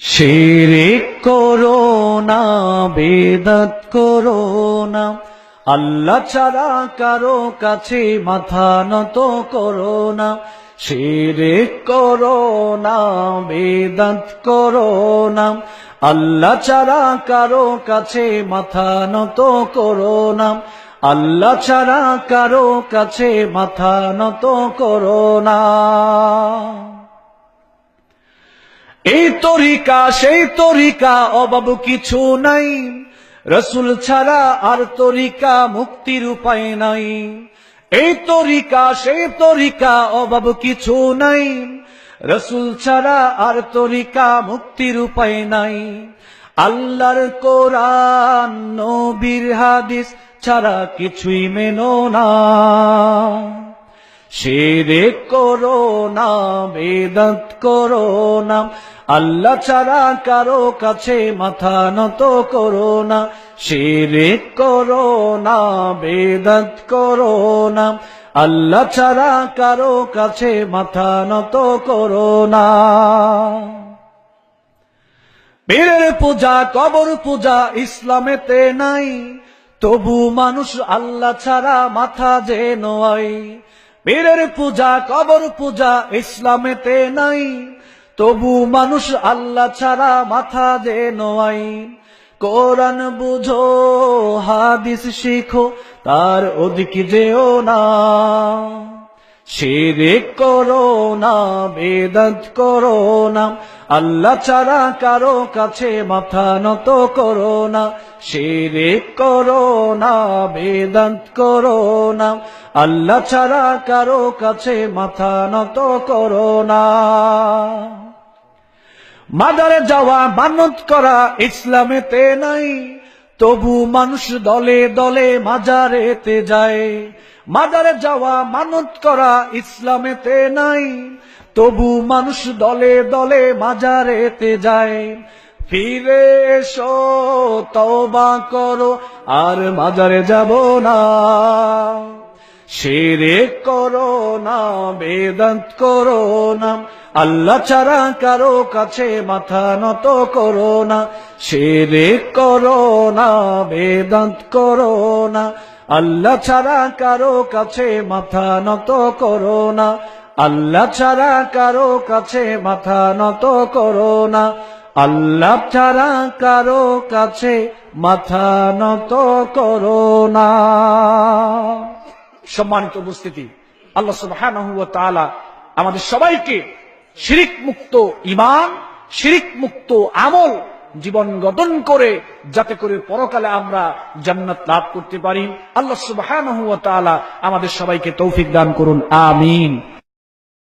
শিরক করো না, বেদাত করো না, আল্লাহ ছাড়া কারো কাছে মাথা নত করো না। শিরক করো না, বেদাত করো না, আল্লাহ ছাড়া কারো কাছে মাথা নত করো না। আল্লাহ ছাড়া কারো কাছে মাথা নত করো না। এই তরিকা সেই তরিকা অভাব কিছু নাই, রসুল ছাড়া আর তরিকা মুক্তির উপায় নাই। এই তরিকা সেই তরিকা অভাব কিছু নাই, রসুল ছাড়া আর তরিকা মুক্তির উপায় নাই। আল্লাহর কোরআন নবীর হাদিস ছাড়া কিছুই মেনো না। শিরক করো না, বেদাত করো না, আল্লাহ ছাড়া কারো কাছে মাথা নত করো না। শিরক করো না, বেদাত করো না, আল্লাহ ছাড়া কারো কাছে মাথা নত করো না। পীরের পূজা কবর পূজা ইসলামেতে নাই, তবু মানুষ আল্লাহ ছাড়া মাথা যে নোয়াই। পীরের পূজা কবর পূজা ইসলামেতে নাই, তবু মানুষ আল্লাহ ছাড়া মাথা যে নোয়াই। কোরআন বুঝো হাদিস শিখো, তার ওদিকে যেও না। শিরক করো না, বেদাত করো না, আল্লাহ ছাড়া কারো কাছে মাথা নত করো না। শিরক করো না, বেদাত করো না, আল্লাহ ছাড়া কারো কাছে মাথা নত করো না। মাজারে যাওয়া মানত করা ইসলামেতে নাই, তবু মানুষ দলে দলে মাজারেতে যায়। মাজারে যাওয়া মানত করা ইসলামেতে নাই, তবু মানুষ দলে দলে মাজারেতে যায়। ফিরে এসো, তওবা করো, আর মাজারে যাব না। শিরক করো না, বেদাত করো না, আল্লাহ ছাড়া কারো কাছে মাথা নত করো না। শিরক করো না, বেদাত করো না, আল্লাহ ছাড়া কারো কাছে মাথা নত করো না। আল্লাহ ছাড়া কারো কাছে মাথা নত করো না। আল্লাহ ছাড়া কারো কাছে মাথা নত করো না। সম্মানিত উপস্থিতি, আল্লাহ সুবহানাহু ওয়া তাআলা আমাদের সবাইকে শিরক মুক্ত ঈমান, শিরক মুক্ত আমল জীবন গঠন করে, যাতে করে পরকালে আমরা জান্নাত লাভ করতে পারি। আল্লাহ সুবহানাহু ওয়া তাআলা আমাদের সবাইকে তৌফিক দান করুন, আমিন।